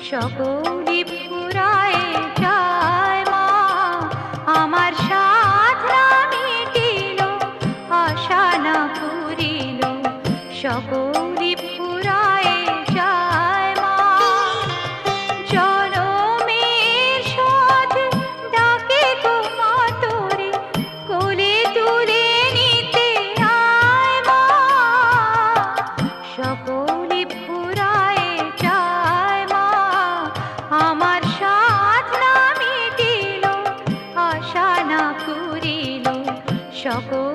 সকলি ফুরায় যায় মা, আমার সাধ না মিটিল, আশা না পুরিল, সকলি ফুরায় যায় মা। জনমের শোধ ডাকে গো মা তোরে, কোলে তুলে নিতে আয় মা, সকলি ফুরায় যায় মা, আমার সাধ না মিটিল, আশা না পুরিল, সকল